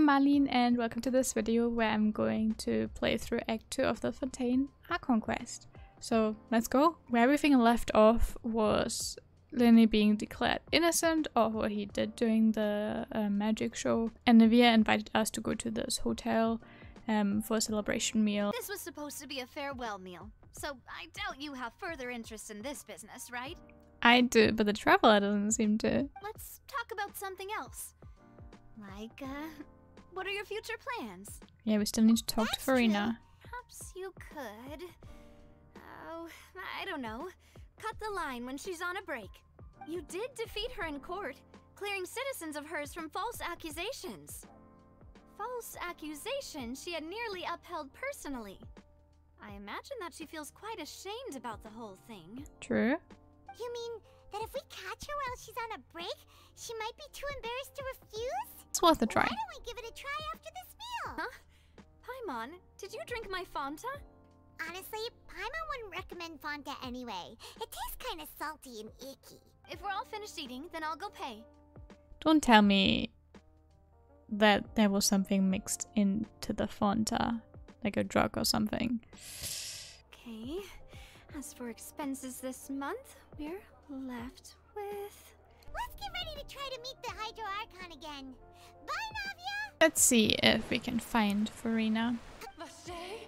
I'm Marlene and welcome to this video where I'm going to play through Act 2 of the Fontaine Archon quest. So let's go. Where everything left off was Lenny being declared innocent of what he did during the magic show, and Navia invited us to go to this hotel for a celebration meal. This was supposed to be a farewell meal, so I doubt you have further interest in this business, right? I do, but the traveler doesn't seem to. Let's talk about something else. Like, what are your future plans? Yeah, we still need to talk to Farina. Perhaps you could... Oh, I don't know. Cut the line when she's on a break. You did defeat her in court, clearing citizens of hers from false accusations. False accusations she had nearly upheld personally. I imagine that she feels quite ashamed about the whole thing. True. You mean that if we catch her while she's on a break, she might be too embarrassed to refuse? It's worth a try. Why don't we give it a try after this meal? Huh? Paimon, did you drink my Fanta? Honestly, Paimon wouldn't recommend Fanta anyway. It tastes kind of salty and icky. If we're all finished eating, then I'll go pay. Don't tell me that there was something mixed into the Fanta, like a drug or something. Okay. As for expenses this month, we're left with... Let's get ready to try to meet the Hydro Archon again. Bye, Navia! Let's see if we can find Farina. Vache?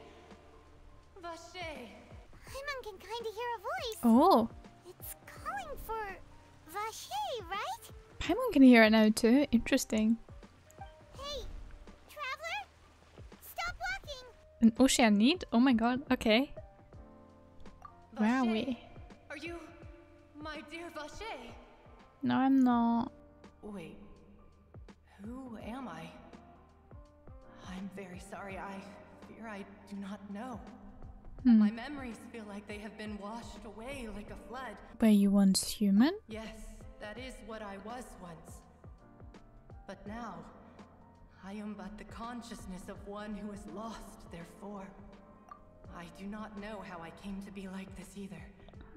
Vache! Paimon can kind of hear a voice. Oh, It's calling for Vache, right? Paimon can hear it now too. Interesting. Hey, traveler! Stop walking! An Oceanid? Oh my god, okay. Where are we? Are you my dear Vache? No, I'm not. Wait, who am I? I'm very sorry. I fear I do not know. My memories feel like they have been washed away like a flood. Were you once human? Yes, that is what I was once. But now, I am but the consciousness of one who is lost, therefore. I do not know how I came to be like this either.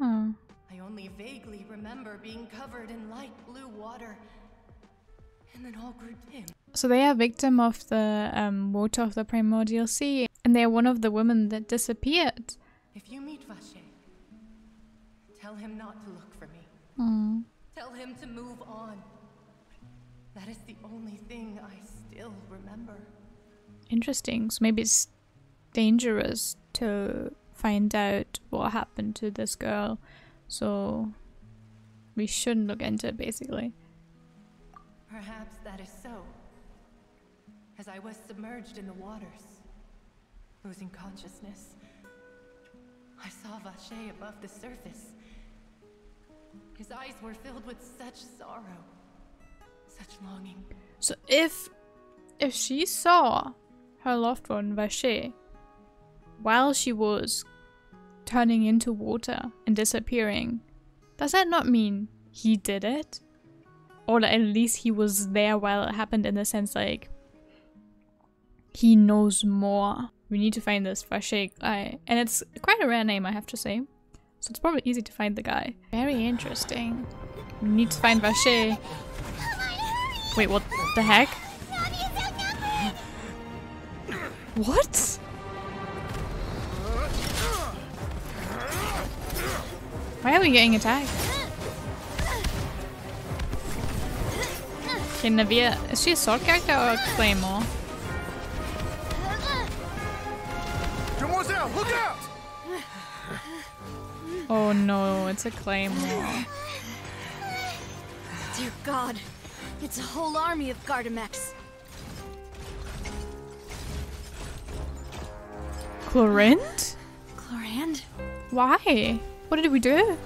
Huh. I only vaguely remember being covered in light blue water, and then all grew dim. So they are victim of the water of the primordial sea, and they are one of the women that disappeared. If you meet Vache, tell him not to look for me. Hmm. Tell him to move on. That is the only thing I still remember. Interesting. So maybe it's dangerous to find out what happened to this girl. So we shouldn't look into it, basically. Perhaps that is so. As I was submerged in the waters, losing consciousness, I saw Vache above the surface. His eyes were filled with such sorrow, such longing. So if she saw her loved one, Vache, while she was turning into water and disappearing, does that not mean he did it? Or at least he was there while it happened, in the sense like he knows more. We need to find this Vache guy, and it's quite a rare name, I have to say, so it's probably easy to find the guy. Very interesting. We need to find Vache. Wait, what the heck? What? Why are we getting attacked? Okay, Navia, is she a sword character or a claymore? Demoiselle, look out! Oh no, it's a claymore. Dear God, it's a whole army of Gardamex. Chlorinde? Chlorand? Why? What did we do?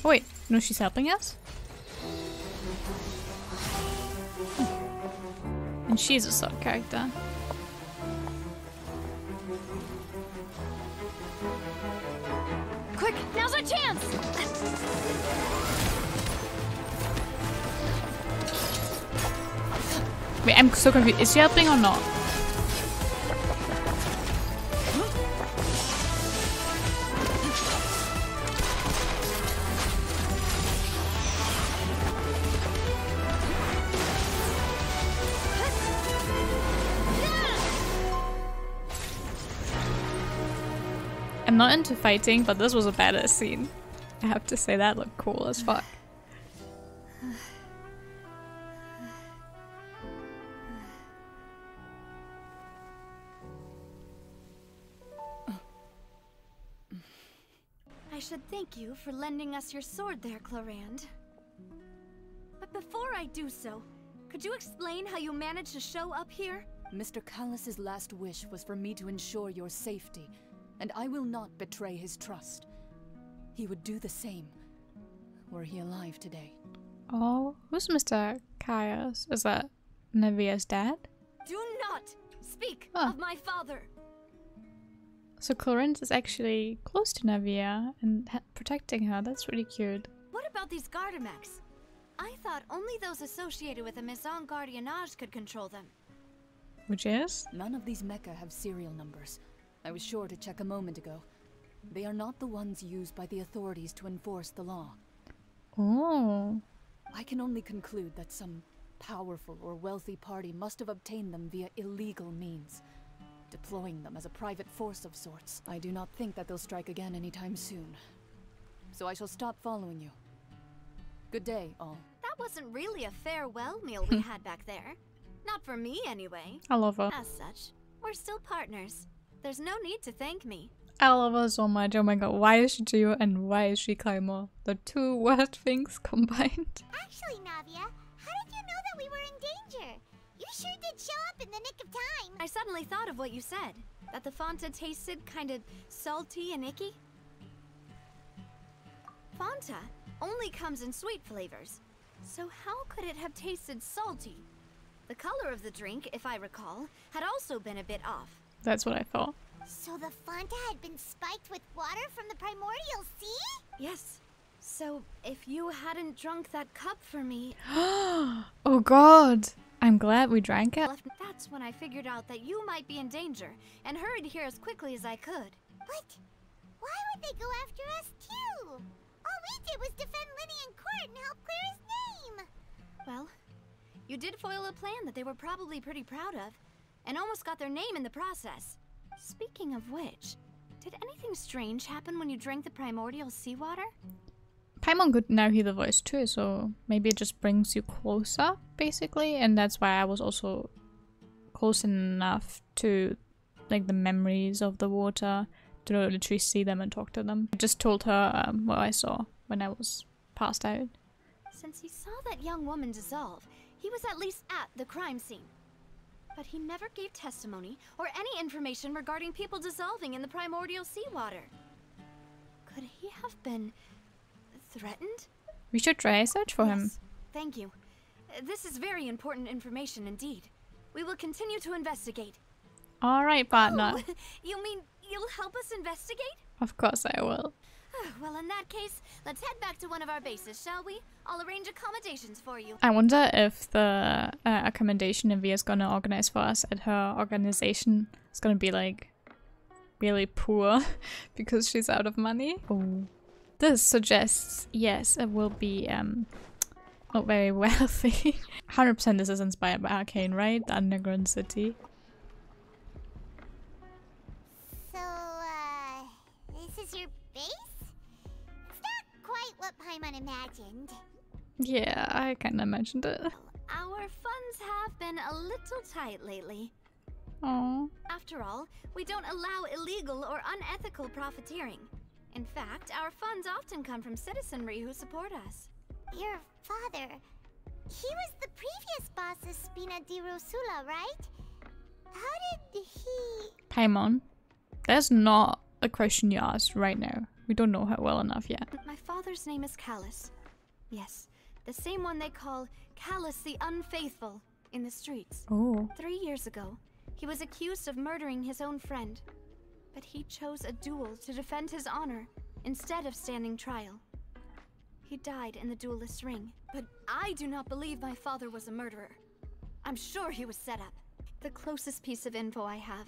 Oh wait, no, she's helping us? And she's a sword character. Quick, now's our chance! Wait, I'm so confused. Is she helping or not? I'm not into fighting, but this was a badass scene. I have to say that looked cool as fuck. I should thank you for lending us your sword there, Clorand. But before I do so, could you explain how you managed to show up here? Mr. Callus's last wish was for me to ensure your safety, and I will not betray his trust. He would do the same, were he alive today. Oh, who's Mr. Caius? Is that Nevia's dad? Do not speak Oh. of my father! So Clorinda is actually close to Nevia and protecting her. That's really cute. What about these Gardamex? I thought only those associated with a Maison Gardiennage could control them. Which is? None of these mecha have serial numbers. I was sure to check a moment ago. They are not the ones used by the authorities to enforce the law. Oh. I can only conclude that some powerful or wealthy party must have obtained them via illegal means, deploying them as a private force of sorts. I do not think that they'll strike again anytime soon. So I shall stop following you. Good day, all. That wasn't really a farewell meal we had back there. Not for me, anyway. I love her. As such, we're still partners. There's no need to thank me. I love her so much. Oh my god, why is she Geo and why is she Claymore? The two worst things combined. Actually, Navia, how did you know that we were in danger? You sure did show up in the nick of time. I suddenly thought of what you said. That the Fanta tasted kind of salty and icky. Fanta only comes in sweet flavors. So how could it have tasted salty? The color of the drink, if I recall, had also been a bit off. That's what I thought. So the Fanta had been spiked with water from the primordial sea? Yes. So if you hadn't drunk that cup for me, Oh god. I'm glad we drank it. that's when I figured out that you might be in danger and hurried here as quickly as I could. But why would they go after us too? All we did was defend Linny in court and help clear his name. Well, you did foil a plan that they were probably pretty proud of, and almost got their name in the process. Speaking of which, did anything strange happen when you drank the primordial seawater? Paimon could now hear the voice too, so maybe it just brings you closer, basically, and that's why I was also close enough to like the memories of the water to literally see them and talk to them. I just told her what I saw when I was passed out. Since he saw that young woman dissolve, he was at least at the crime scene. But he never gave testimony or any information regarding people dissolving in the primordial seawater. Could he have been threatened? We should try a search for him. Yes, thank you. This is very important information indeed. We will continue to investigate. Alright, partner. Oh, you mean you'll help us investigate? Of course I will. Well, in that case, let's head back to one of our bases, shall we? I'll arrange accommodations for you. I wonder if the accommodation Nevia's gonna organize for us at her organization is gonna be like really poor because she's out of money. Oh. This suggests, yes, it will be not very wealthy. 100% this is inspired by Arcane, right? The underground city. So, this is your base? It's not quite what Paimon imagined. Yeah, I kinda imagined it. Our funds have been a little tight lately. Oh. After all, we don't allow illegal or unethical profiteering. In fact, our funds often come from citizenry who support us. Your father, he was the previous boss of Spina di Rosula, right? How did he... Paimon, that's not a question you asked right now. We don't know her well enough yet. My father's name is Callus. Yes, the same one they call Callus the Unfaithful in the streets. Oh. 3 years ago, he was accused of murdering his own friend. But he chose a duel to defend his honor instead of standing trial. He died in the duelist's ring. But I do not believe my father was a murderer. I'm sure he was set up. The closest piece of info I have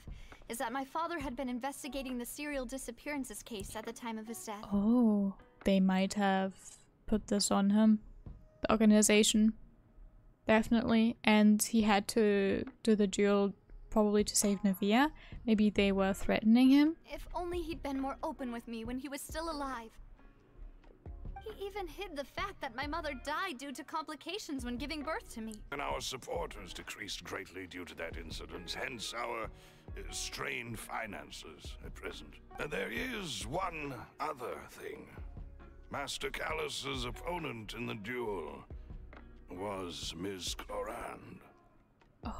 is that my father had been investigating the serial disappearances case at the time of his death. Oh. They might have put this on him. The organization. Definitely. And he had to do the duel probably to save Navia. Maybe they were threatening him. If only he'd been more open with me when he was still alive. He even hid the fact that my mother died due to complications when giving birth to me. And our support has decreased greatly due to that incident, hence our strained finances at present. And there is one other thing. Master Callus's opponent in the duel was Ms. Clorand.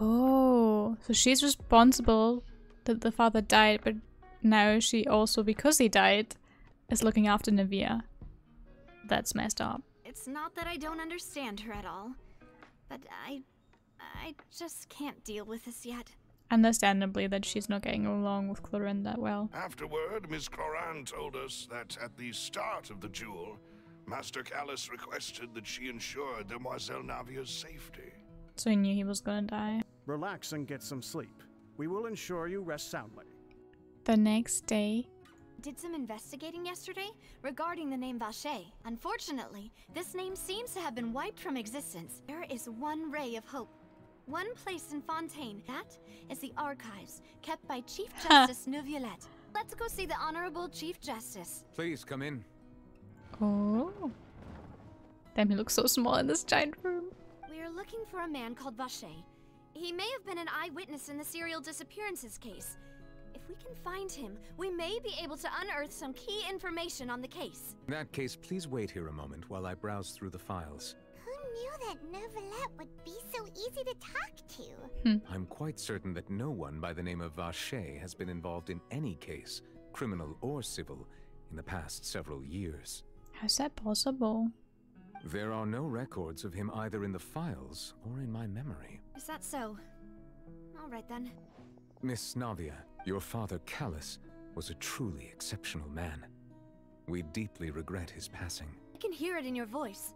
Oh, so she's responsible that the father died, but now she also, because he died, is looking after Navia. That's messed up. It's not that I don't understand her at all, but I just can't deal with this yet. Understandably that she's not getting along with Clorand that well. Afterward, Ms. Clorand told us that at the start of the duel, Master Callus requested that she ensure Demoiselle Navia's safety. So he knew he was gonna die. Relax and get some sleep. We will ensure you rest soundly. The next day... Did some investigating yesterday regarding the name Vache. Unfortunately, this name seems to have been wiped from existence. There is one ray of hope. One place in Fontaine. That is the archives kept by Chief Justice Neuvillette. Let's go see the Honorable Chief Justice. Please come in. Oh. Damn, he looks so small in this giant room. We are looking for a man called Vache. He may have been an eyewitness in the serial disappearances case. If we can find him, we may be able to unearth some key information on the case. In that case, please wait here a moment while I browse through the files. Who knew that Neuvillette would be so easy to talk to? I'm quite certain that no one by the name of Vache has been involved in any case, criminal or civil, in the past several years. How's that possible? There are no records of him either in the files or in my memory. Is that so? All right then. Miss Navia, your father Callus was a truly exceptional man. We deeply regret his passing. I can hear it in your voice.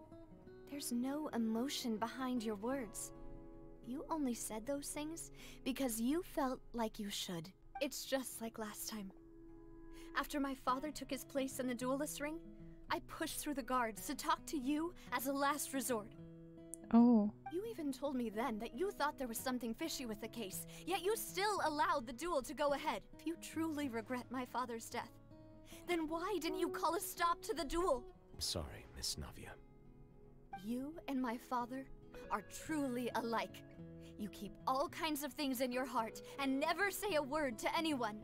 There's no emotion behind your words. You only said those things because you felt like you should. It's just like last time. After my father took his place in the duelist ring, I pushed through the guards to talk to you as a last resort. Oh. You even told me then that you thought there was something fishy with the case, yet you still allowed the duel to go ahead. If you truly regret my father's death, then why didn't you call a stop to the duel? I'm sorry, Miss Navia. You and my father are truly alike. You keep all kinds of things in your heart and never say a word to anyone.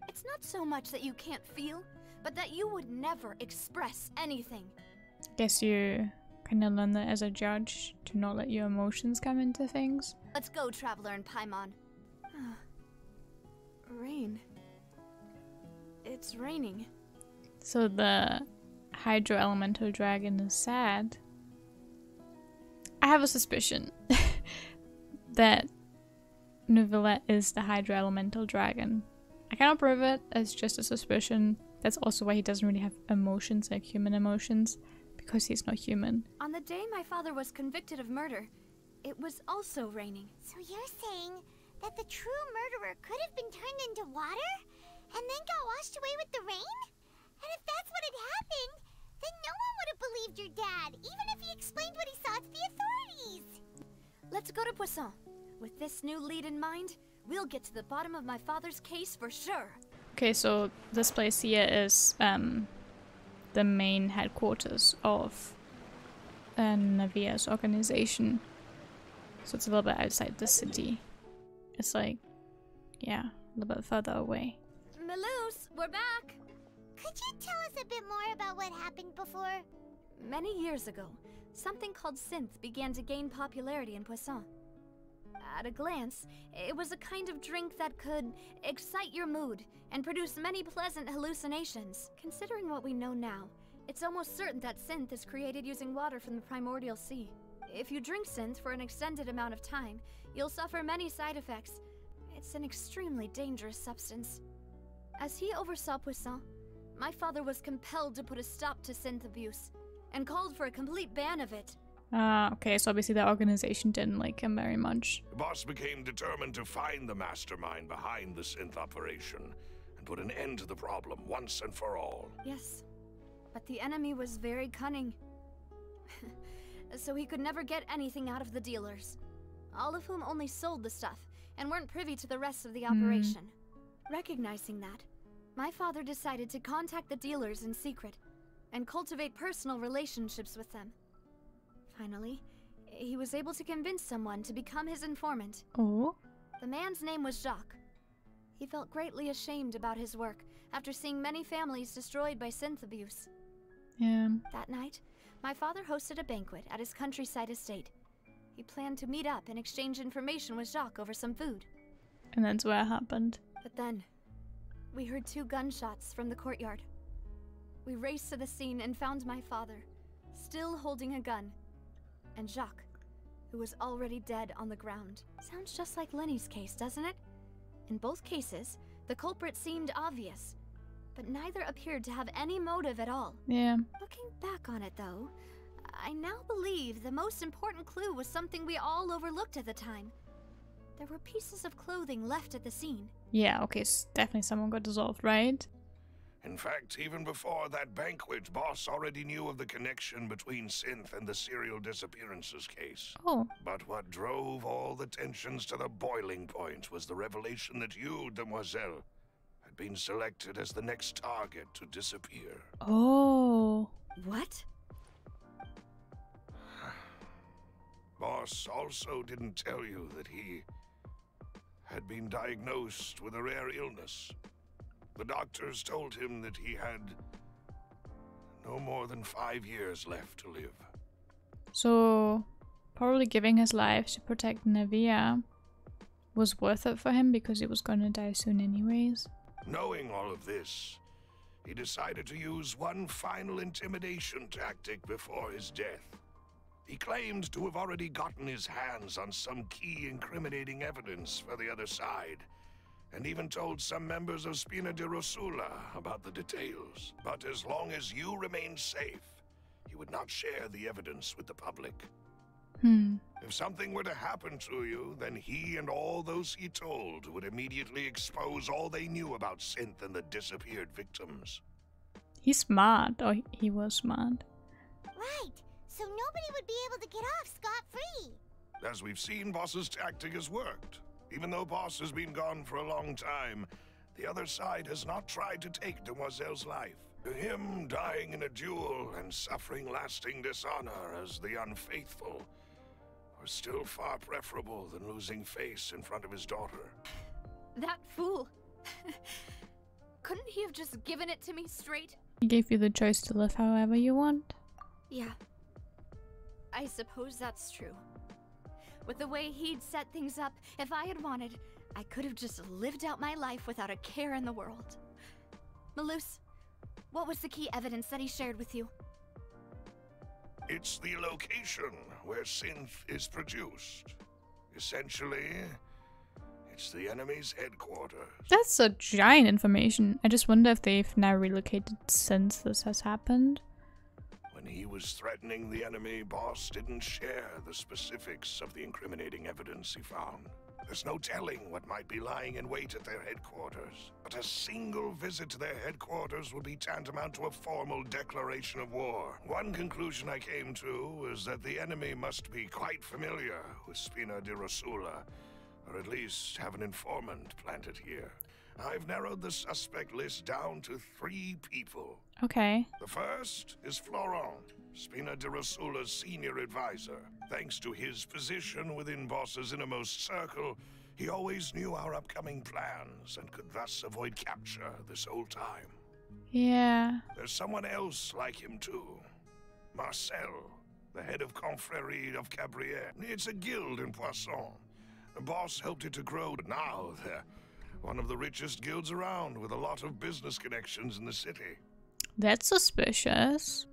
It's not so much that you can't feel, but that you would never express anything. Guess you kind of learn that as a judge, to not let your emotions come into things. Let's go, Traveler and Paimon. Rain. It's raining. So the Hydro Elemental Dragon is sad. I have a suspicion that Neuvillette is the Hydro Elemental Dragon. I cannot prove it, it's just a suspicion. That's also why he doesn't really have emotions like human emotions, because he's not human. On the day my father was convicted of murder, it was also raining. So you're saying that the true murderer could have been turned into water and then got washed away with the rain? And if that's what had happened, then no one would have believed your dad, even if he explained what he saw to the authorities. Let's go to Poisson. With this new lead in mind, we'll get to the bottom of my father's case for sure. Okay, so this place here is the main headquarters of Navia's organization. So it's a little bit outside the city. It's like, yeah, a little bit further away. Melus, we're back! Could you tell us a bit more about what happened before? Many years ago, something called synth began to gain popularity in Poisson. At a glance, it was a kind of drink that could excite your mood and produce many pleasant hallucinations. Considering what we know now, it's almost certain that synth is created using water from the primordial sea. If you drink synth for an extended amount of time, you'll suffer many side effects. It's an extremely dangerous substance. As he oversaw Poisson, my father was compelled to put a stop to synth abuse and called for a complete ban of it. Okay, so obviously the organization didn't like him very much. The boss became determined to find the mastermind behind the synth operation and put an end to the problem once and for all. Yes, but the enemy was very cunning. So he could never get anything out of the dealers, all of whom only sold the stuff and weren't privy to the rest of the operation. Recognizing that, my father decided to contact the dealers in secret and cultivate personal relationships with them. Finally, he was able to convince someone to become his informant. Oh. The man's name was Jacques. He felt greatly ashamed about his work after seeing many families destroyed by synth abuse. Yeah. That night, my father hosted a banquet at his countryside estate. He planned to meet up and exchange information with Jacques over some food. And that's where it happened. But then, we heard 2 gunshots from the courtyard. We raced to the scene and found my father, still holding a gun, and Jacques, who was already dead on the ground. Sounds just like Lenny's case, doesn't it? In both cases, the culprit seemed obvious, but neither appeared to have any motive at all. Yeah. Looking back on it, though, I now believe the most important clue was something we all overlooked at the time. There were pieces of clothing left at the scene. Yeah, okay, definitely someone got dissolved, right? In fact, even before that banquet, Boss already knew of the connection between Synth and the serial disappearances case. Oh. But what drove all the tensions to the boiling point was the revelation that you, Demoiselle, had been selected as the next target to disappear. Oh. What? Boss also didn't tell you that he had been diagnosed with a rare illness. The doctors told him that he had no more than 5 years left to live. So, probably giving his life to protect Nevia was worth it for him because he was gonna die soon anyways. Knowing all of this, he decided to use one final intimidation tactic before his death. He claimed to have already gotten his hands on some key incriminating evidence for the other side, and even told some members of Spina di Rosula about the details. But as long as you remained safe, he would not share the evidence with the public. If something were to happen to you, then he and all those he told would immediately expose all they knew about Synth and the disappeared victims. He's smart, or he was smart. Right, so nobody would be able to get off scot-free. As we've seen, Boss's tactic has worked. Even though Boss has been gone for a long time, the other side has not tried to take Demoiselle's life. To him, dying in a duel and suffering lasting dishonor as the unfaithful was still far preferable than losing face in front of his daughter. That fool. Couldn't he have just given it to me straight? He gave you the choice to live however you want. Yeah. I suppose that's true. With the way he'd set things up, if I had wanted, I could have just lived out my life without a care in the world. Malus, what was the key evidence that he shared with you? It's the location where Synth is produced. Essentially, it's the enemy's headquarters. That's a giant information. I just wonder if they've now relocated since this has happened. When he was threatening the enemy, Boss didn't share the specifics of the incriminating evidence he found. There's no telling what might be lying in wait at their headquarters. But a single visit to their headquarters would be tantamount to a formal declaration of war. One conclusion I came to was that the enemy must be quite familiar with Spina di Rosula, or at least have an informant planted here. I've narrowed the suspect list down to 3 people. Okay. The first is Florent, Spina di Rosula's senior advisor. Thanks to his position within Boss's innermost circle, he always knew our upcoming plans and could thus avoid capture this whole time. Yeah. There's someone else like him too. Marcel, the head of Confrérie of Cabrières. It's a guild in Poisson. The Boss helped it to grow, but now they're one of the richest guilds around, with a lot of business connections in the city. That's suspicious.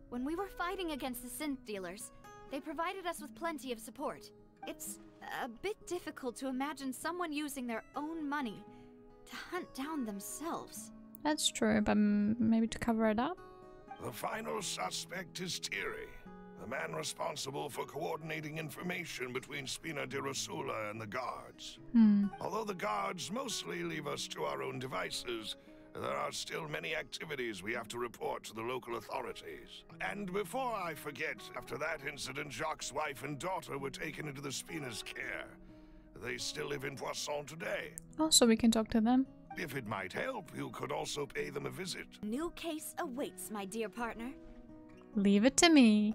When we were fighting against the synth dealers, they provided us with plenty of support. It's a bit difficult to imagine someone using their own money to hunt down themselves. That's true, but maybe to cover it up? The final suspect is Thierry, the man responsible for coordinating information between Spina di Rosula and the guards. Although the guards mostly leave us to our own devices, there are still many activities we have to report to the local authorities. And before I forget, after that incident, Jacques' wife and daughter were taken into the Spina's care. They still live in Poisson today. Oh, so we can talk to them. If it might help, you could also pay them a visit. New case awaits, my dear partner. Leave it to me.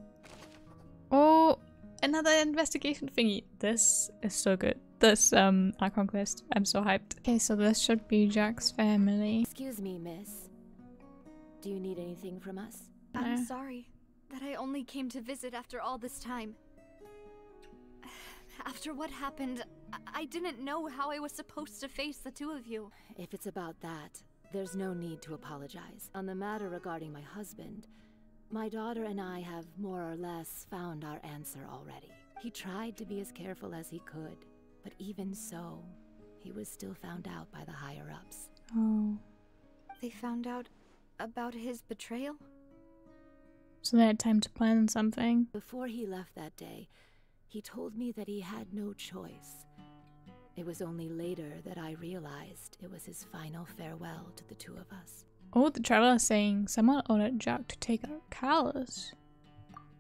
Oh, another investigation thingy. This is so good. This Archon quest. I'm so hyped. Okay, so this should be Jack's family. Excuse me, miss. Do you need anything from us? I'm sorry that I only came to visit after all this time. After what happened, I didn't know how I was supposed to face the two of you. If it's about that, there's no need to apologize. On the matter regarding my husband, my daughter and I have more or less found our answer already. He tried to be as careful as he could, but even so, he was still found out by the higher-ups. Oh. They found out about his betrayal? So they had time to plan something. Before he left that day, he told me that he had no choice. It was only later that I realized it was his final farewell to the two of us. Oh, the traveler is saying someone ordered Jack to take out Callus.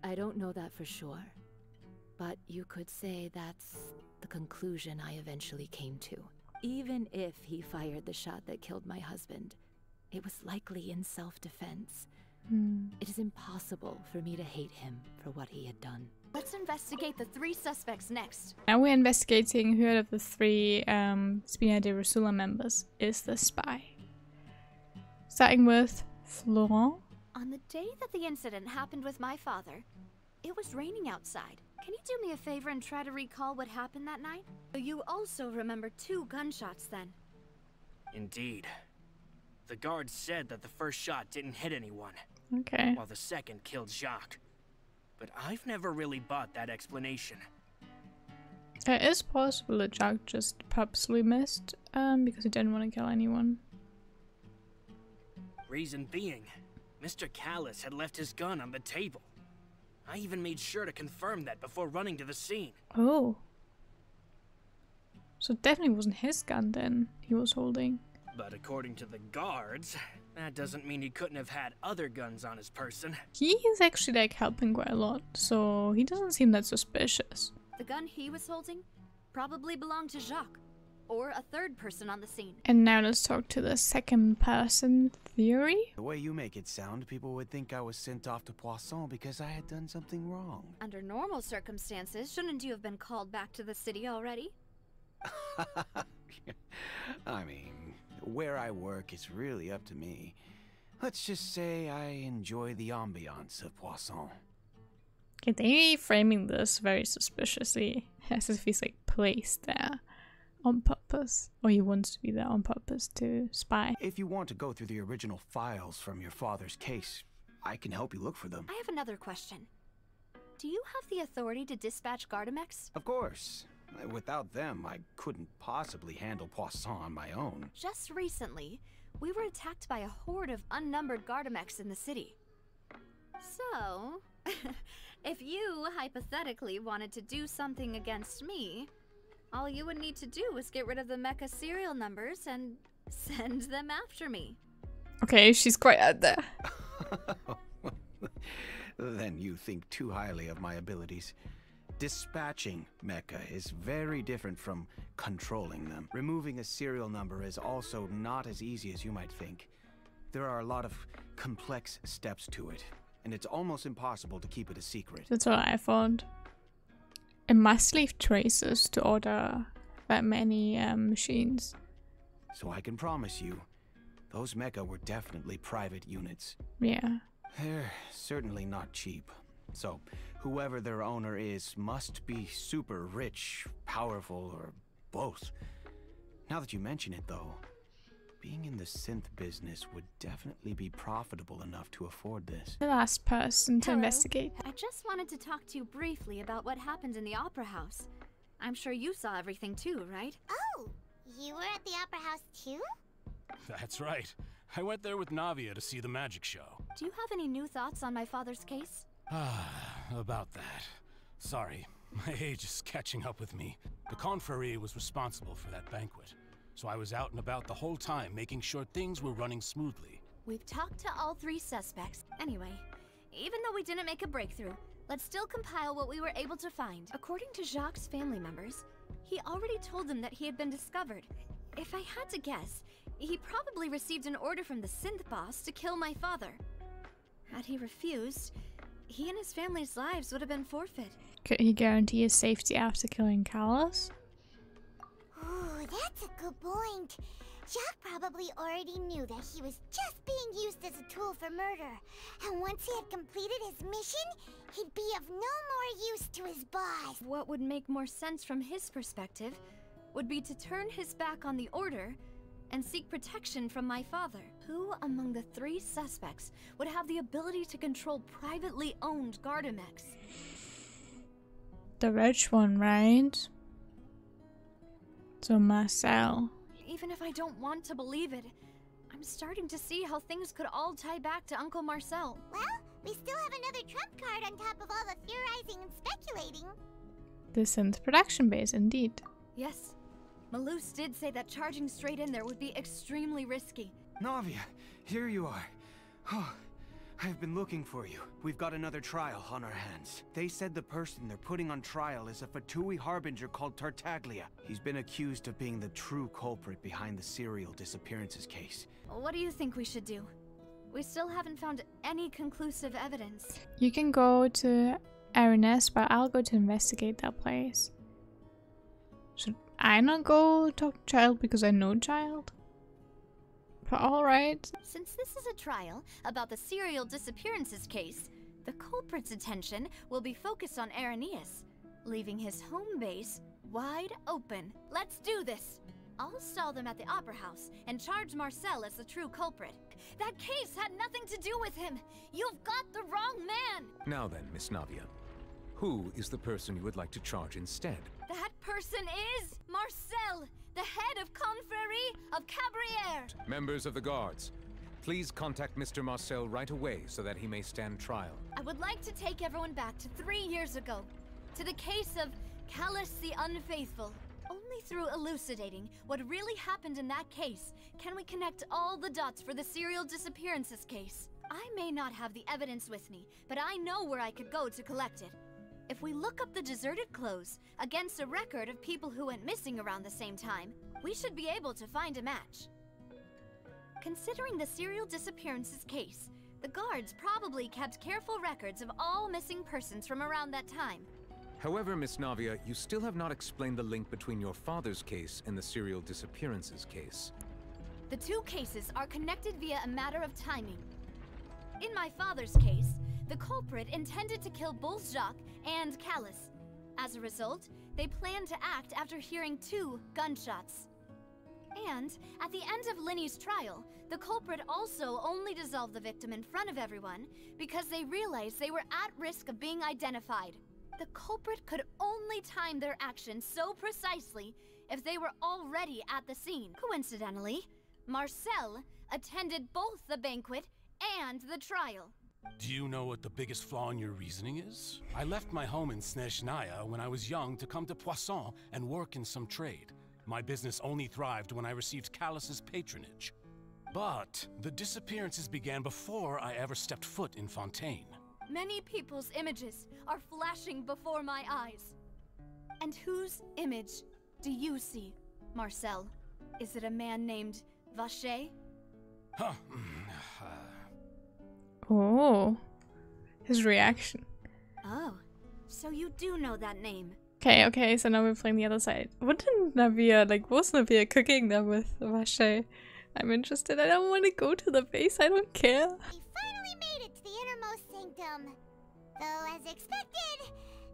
I don't know that for sure, but you could say that's the conclusion I eventually came to. Even if he fired the shot that killed my husband, it was likely in self-defense. It is impossible for me to hate him for what he had done. Let's investigate the 3 suspects next. Now we're investigating who out of the 3 Spina de Rusula members is the spy. Starting with Florent. On the day that the incident happened with my father, it was raining outside. Can you do me a favor and try to recall what happened that night? You also remember 2 gunshots then. Indeed. The guards said that the first shot didn't hit anyone, Okay. while the second killed Jacques. But I've never really bought that explanation. It is possible that Jack just purposely missed because he didn't want to kill anyone. Reason being, Mr. Callus had left his gun on the table. I even made sure to confirm that before running to the scene. Oh. So it definitely wasn't his gun then he was holding. But according to the guards, that doesn't mean he couldn't have had other guns on his person. He is actually like helping quite a lot, so he doesn't seem that suspicious. The gun he was holding probably belonged to Jacques, or a third person on the scene. And now let's talk to the second person theory. The way you make it sound, people would think I was sent off to Poisson because I had done something wrong. Under normal circumstances, shouldn't you have been called back to the city already? I mean, where I work is really up to me. Let's just say I enjoy the ambiance of Poisson. Okay, they framing this very suspiciously, as if he's like placed there on purpose, or he wants to be there on purpose to spy. If you want to go through the original files from your father's case, I can help you look for them. I have another question. Do you have the authority to dispatch Gardamex? Of course. Without them, I couldn't possibly handle Poisson on my own. Just recently, we were attacked by a horde of unnumbered Gardamex in the city. So, if you hypothetically wanted to do something against me, all you would need to do is get rid of the mecha serial numbers and send them after me. Okay, she's quite out there. Then you think too highly of my abilities. Dispatching mecha is very different from controlling them. Removing a serial number is also not as easy as you might think. There are a lot of complex steps to it, and it's almost impossible to keep it a secret. That's what I found. It must leave traces to order that many machines. So I can promise you, those mecha were definitely private units. Yeah. They're certainly not cheap. So, whoever their owner is must be super rich, powerful, or both. Now that you mention it, though, being in the synth business would definitely be profitable enough to afford this. The last person to Hello. investigate. I just wanted to talk to you briefly about what happened in the Opera House. I'm sure you saw everything too, right? Oh, you were at the Opera House too? That's right. I went there with Navia to see the magic show. Do you have any new thoughts on my father's case? About that. Sorry, my age is catching up with me. The Confrérie was responsible for that banquet, so I was out and about the whole time making sure things were running smoothly. We've talked to all 3 suspects. Anyway, even though we didn't make a breakthrough, Let's still compile what we were able to find. According to Jacques' family members, he already told them that he had been discovered. If I had to guess, he probably received an order from the synth boss to kill my father. Had he refused, he and his family's lives would have been forfeit. Could he guarantee his safety after killing Callus? Ooh, that's a good point. Jacques probably already knew that he was just being used as a tool for murder. And once he had completed his mission, he'd be of no more use to his boss. What would make more sense from his perspective would be to turn his back on the order and seek protection from my father. Who among the 3 suspects would have the ability to control privately owned Gardamex? The rich one, right? So Marcel. Even if I don't want to believe it, I'm starting to see how things could all tie back to Uncle Marcel. Well, we still have another trump card on top of all the theorizing and speculating. The synth production base, indeed. Yes. Malus did say that charging straight in there would be extremely risky. Navia, here you are. Oh, I've been looking for you. We've got another trial on our hands. They said the person they're putting on trial is a Fatui harbinger called Tartaglia. He's been accused of being the true culprit behind the serial disappearances case. What do you think we should do? We still haven't found any conclusive evidence. You can go to Araness, but I'll go to investigate that place. Should I not go talk to Child because I know Child? But alright. Since this is a trial about the serial disappearances case, the culprit's attention will be focused on Arrhenius, leaving his home base wide open. Let's do this! I'll stall them at the Opera House and charge Marcel as the true culprit. That case had nothing to do with him! You've got the wrong man! Now then, Miss Navia, who is the person you would like to charge instead? That person is Marcel, the head of Confrérie of Cabrières! Members of the guards, please contact Mr. Marcel right away so that he may stand trial. I would like to take everyone back to 3 years ago, to the case of Callus the Unfaithful. Only through elucidating what really happened in that case can we connect all the dots for the serial disappearances case. I may not have the evidence with me, but I know where I could go to collect it. If we look up the deserted clothes against a record of people who went missing around the same time, we should be able to find a match. Considering the serial disappearances case, the guards probably kept careful records of all missing persons from around that time. However, Miss Navia, you still have not explained the link between your father's case and the serial disappearances case. The 2 cases are connected via a matter of timing. In my father's case, the culprit intended to kill both Jacques and Callus. As a result, they planned to act after hearing 2 gunshots. And at the end of Linny's trial, the culprit also only dissolved the victim in front of everyone because they realized they were at risk of being identified. The culprit could only time their actions so precisely if they were already at the scene. Coincidentally, Marcel attended both the banquet and the trial. Do you know what the biggest flaw in your reasoning is? I left my home in Snezhnaya when I was young to come to Poisson and work in some trade. My business only thrived when I received Callus's patronage. But the disappearances began before I ever stepped foot in Fontaine. Many people's images are flashing before my eyes. And whose image do you see, Marcel? Is it a man named Vacher? Huh. Oh. His reaction. Oh, so you do know that name. Okay, so now we're playing the other side. Wouldn't Navia, was Navia cooking them with Vacher? I'm interested. I don't want to go to the base. I don't care. We finally made it to the innermost sanctum. Though, as expected,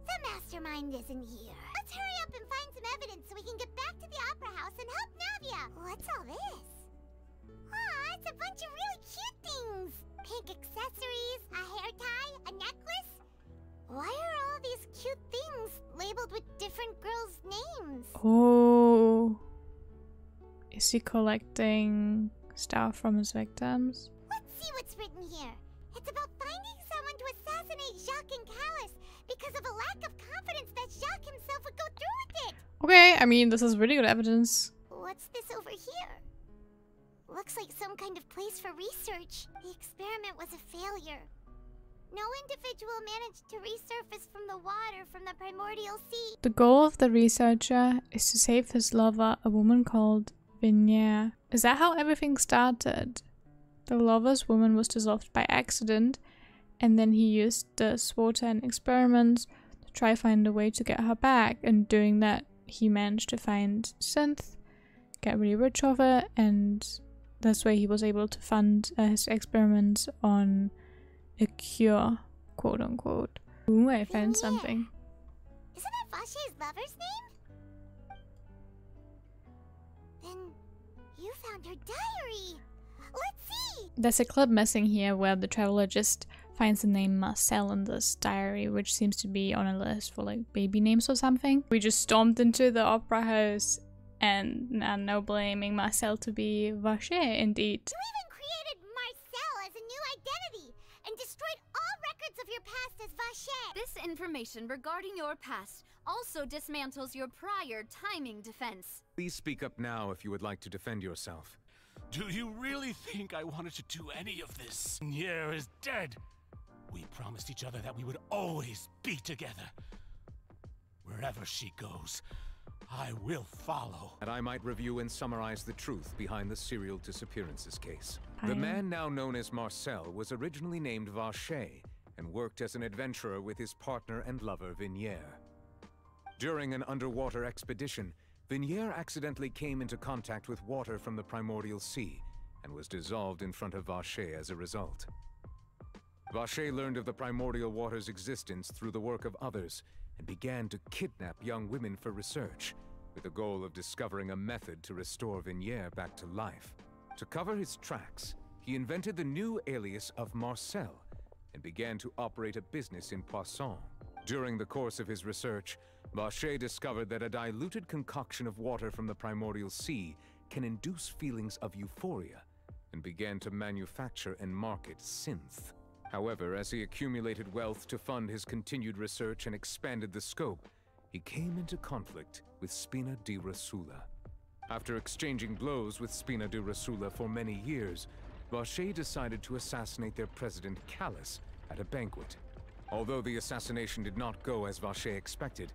the mastermind isn't here. Let's hurry up and find some evidence so we can get back to the Opera House and help Navia. What's all this? Aw, it's a bunch of really cute things. Pink accessories, a hair tie, a necklace. Why are all these cute things labeled with different girls' names? Oh. Is he collecting stuff from his victims? Let's see what's written here. It's about finding someone to assassinate Jacques and Callus because of a lack of confidence that Jacques himself would go through with it. Okay, I mean, this is really good evidence. What's this over here? Looks like some kind of place for research. The experiment was a failure. No individual managed to resurface from the water from the primordial sea. The goal of the researcher is to save his lover, a woman called Vignier. Is that how everything started? The lover's woman was dissolved by accident, and then he used the Fontaine experiments to try find a way to get her back, and doing that he managed to find Synth, get really rich of it, and that's why he was able to fund his experiments on a cure, quote unquote. Ooh, I found something. Isn't that Vache's lover's name? Then you found her diary. Let's see. There's a clip missing here where the traveler just finds the name Marcel in this diary, which seems to be on a list for like baby names or something. We just stormed into the opera house and are now blaming Marcel to be Vache, indeed. You even created Marcel as a new identity and destroyed all records of your past as Vache. This information regarding your past also dismantles your prior timing defense. Please speak up now if you would like to defend yourself. Do you really think I wanted to do any of this? Nier is dead. We promised each other that we would always be together. Wherever she goes, I will follow. And I might review and summarize the truth behind the serial disappearances case. The man now known as Marcel was originally named Vache and worked as an adventurer with his partner and lover Vignier. During an underwater expedition, Vignier accidentally came into contact with water from the primordial sea and was dissolved in front of Vache as a result. Vache learned of the primordial water's existence through the work of others and began to kidnap young women for research, with the goal of discovering a method to restore Vignier back to life. To cover his tracks, he invented the new alias of Marcel and began to operate a business in Poisson. During the course of his research, Vache discovered that a diluted concoction of water from the primordial sea can induce feelings of euphoria, and began to manufacture and market synth. However, as he accumulated wealth to fund his continued research and expanded the scope, he came into conflict with Spina di Rasula. After exchanging blows with Spina di Rasula for many years, Vache decided to assassinate their president Callus at a banquet. Although the assassination did not go as Vache expected,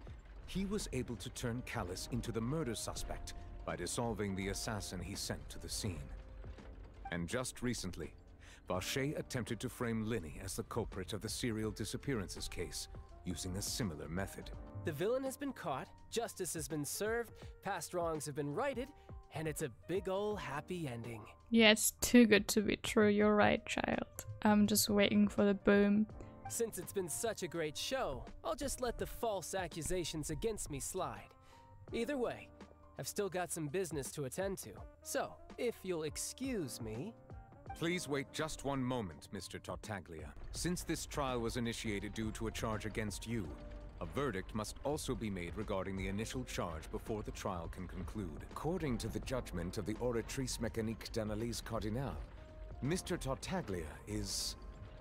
he was able to turn Callus into the murder suspect by dissolving the assassin he sent to the scene. And just recently, Vache attempted to frame Linny as the culprit of the serial disappearances case, using a similar method. The villain has been caught, justice has been served, past wrongs have been righted, and it's a big ol' happy ending. Yeah, it's too good to be true, you're right, child. I'm just waiting for the boom. Since it's been such a great show, I'll just let the false accusations against me slide. Either way, I've still got some business to attend to. So, if you'll excuse me... Please wait just one moment, Mr. Tartaglia. Since this trial was initiated due to a charge against you, a verdict must also be made regarding the initial charge before the trial can conclude. According to the judgment of the Oratrice Mécanique d'Analyse Cardinale, Mr. Tartaglia is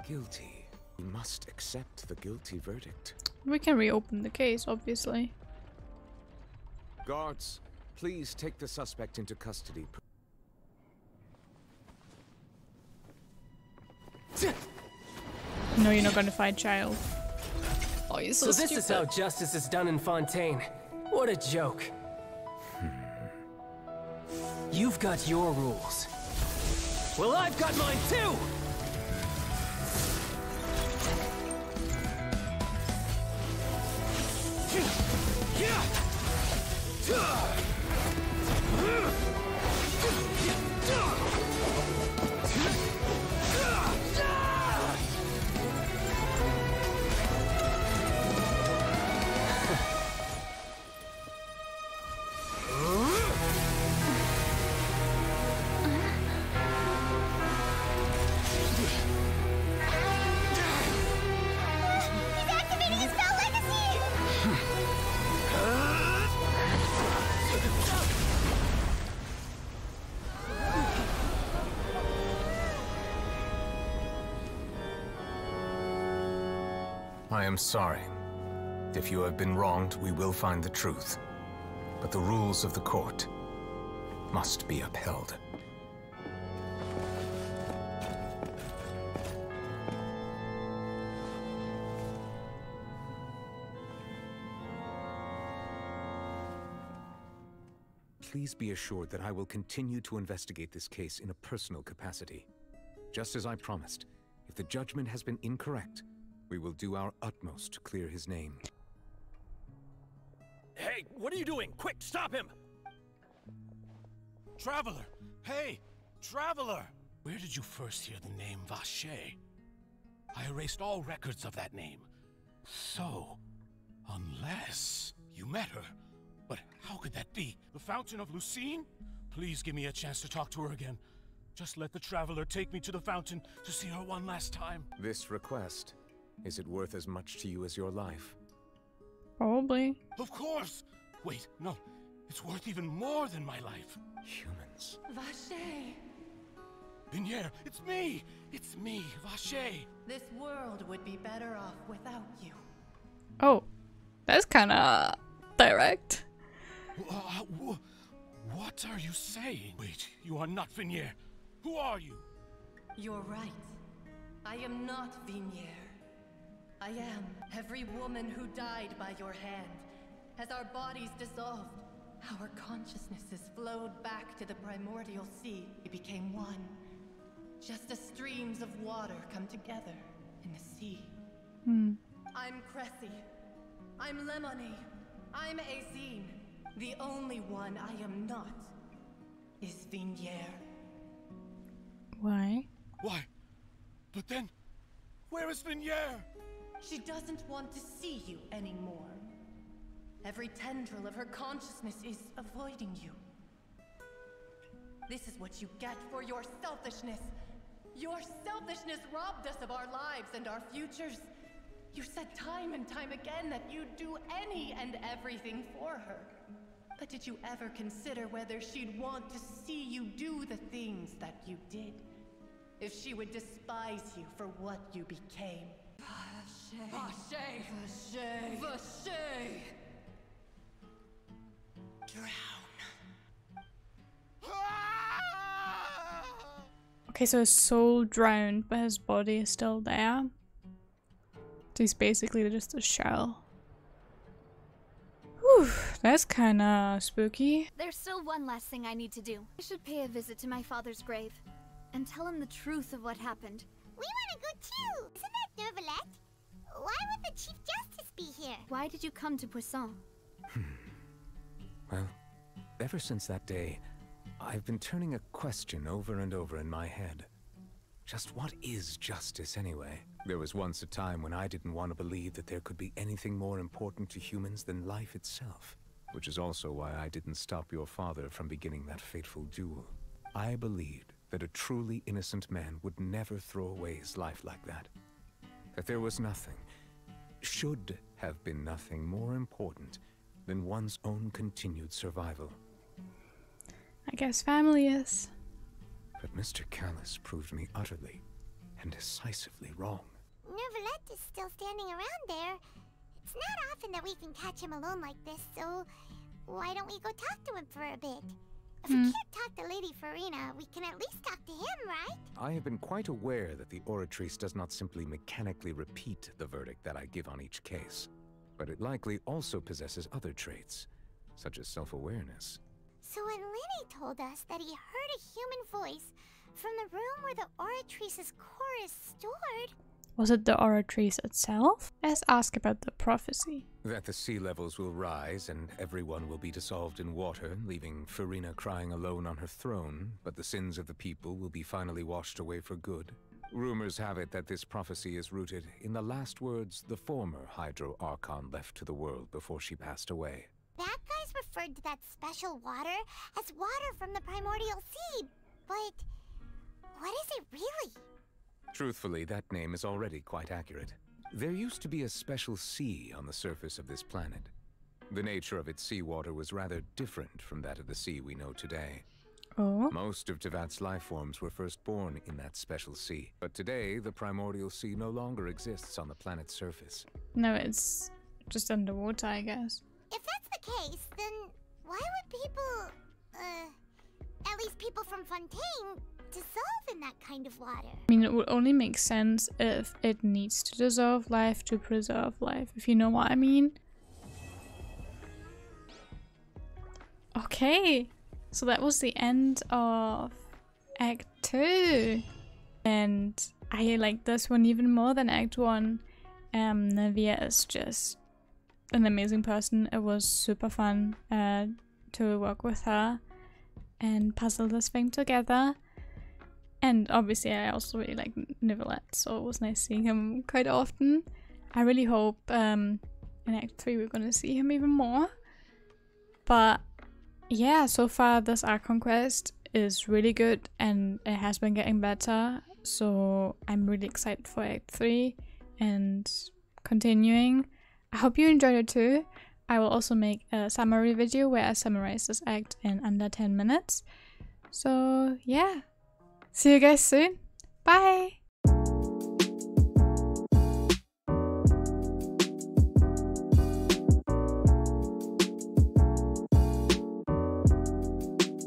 guilty. He must accept the guilty verdict. We can reopen the case, obviously. Guards, please take the suspect into custody. No, you're not gonna fight, child. Oh, you're so this is how justice is done in Fontaine. What a joke. You've got your rules. Well, I've got mine too! I am sorry. If you have been wronged, we will find the truth. But the rules of the court must be upheld. please be assured that I will continue to investigate this case in a personal capacity. Just as I promised, if the judgment has been incorrect, we will do our utmost to clear his name. Hey, what are you doing? Quick, stop him! Traveler! Hey! Traveler! Where did you first hear the name Vache? I erased all records of that name. So, unless you met her. But how could that be? The Fountain of Lucine? Please give me a chance to talk to her again. Just let the Traveler take me to the fountain to see her one last time. This request, is it worth as much to you as your life? Probably. Of course! Wait, no. It's worth even more than my life. Humans. Vache! Vignier, it's me! It's me, Vache! This world would be better off without you. Oh, that's kinda direct. What are you saying? Wait, you are not Vignier. Who are you? You're right. I am not Vignier. I am every woman who died by your hand. As our bodies dissolved, our consciousnesses flowed back to the primordial sea. We became one. Just as streams of water come together in the sea. I'm Cressy. I'm Lemony. I'm Azine. The only one I am not is Vignier. Why? Why? But then, where is Vignier? She doesn't want to see you anymore. Every tendril of her consciousness is avoiding you. This is what you get for your selfishness. Your selfishness robbed us of our lives and our futures. You said time and time again that you'd do any and everything for her. But did you ever consider whether she'd want to see you do the things that you did? If she would despise you for what you became? Vache! Vache! Vache! Drown. Okay, so his soul drowned, but his body is still there. So he's basically just a shell. Whew, that's kinda spooky. There's still one last thing I need to do. I should pay a visit to my father's grave and tell him the truth of what happened. We want to go too! Isn't that Nervalette? Why would the Chief Justice be here? Why did you come to Poisson? Well, ever since that day, I've been turning a question over and over in my head. Just what is justice anyway? There was once a time when I didn't want to believe that there could be anything more important to humans than life itself. Which is also why I didn't stop your father from beginning that fateful duel. I believed that a truly innocent man would never throw away his life like that. That there was nothing, should have been nothing more important than one's own continued survival. I guess family is. But Mr. Callus proved me utterly and decisively wrong. Nervalette is still standing around there. It's not often that we can catch him alone like this, so why don't we go talk to him for a bit? If we can't talk to Lady Farina, we can at least talk to him, right? I have been quite aware that the Oratrice does not simply mechanically repeat the verdict that I give on each case, but it likely also possesses other traits, such as self-awareness. So when Lenny told us that he heard a human voice from the room where the Oratrice's core is stored... Was it the Oratrice itself? Let's ask about the prophecy. That the sea levels will rise and everyone will be dissolved in water, leaving Farina crying alone on her throne, but the sins of the people will be finally washed away for good. Rumors have it that this prophecy is rooted in the last words the former Hydro Archon left to the world before she passed away. That guy's referred to that special water as water from the primordial sea, but what is it really? Truthfully, that name is already quite accurate. There used to be a special sea on the surface of this planet. The nature of its seawater was rather different from that of the sea we know today. Oh. Most of Tevat's life forms were first born in that special sea, but today the primordial sea no longer exists on the planet's surface. No, it's just underwater, I guess. If that's the case, then why would people, at least people from Fontaine, dissolve in that kind of water? I mean, it would only make sense if it needs to dissolve life to preserve life, if you know what I mean. Okay, So that was the end of Act 2. And I like this one even more than Act 1. Navia is just an amazing person. It was super fun to work with her and puzzle this thing together. And obviously I also really like Nicolette, so it was nice seeing him quite often. I really hope in Act 3 we're gonna see him even more. But yeah, so far this Archon quest is really good and it has been getting better. So I'm really excited for Act 3 and continuing. I hope you enjoyed it too. I will also make a summary video where I summarize this act in under 10 minutes. So yeah, see you guys soon. Bye!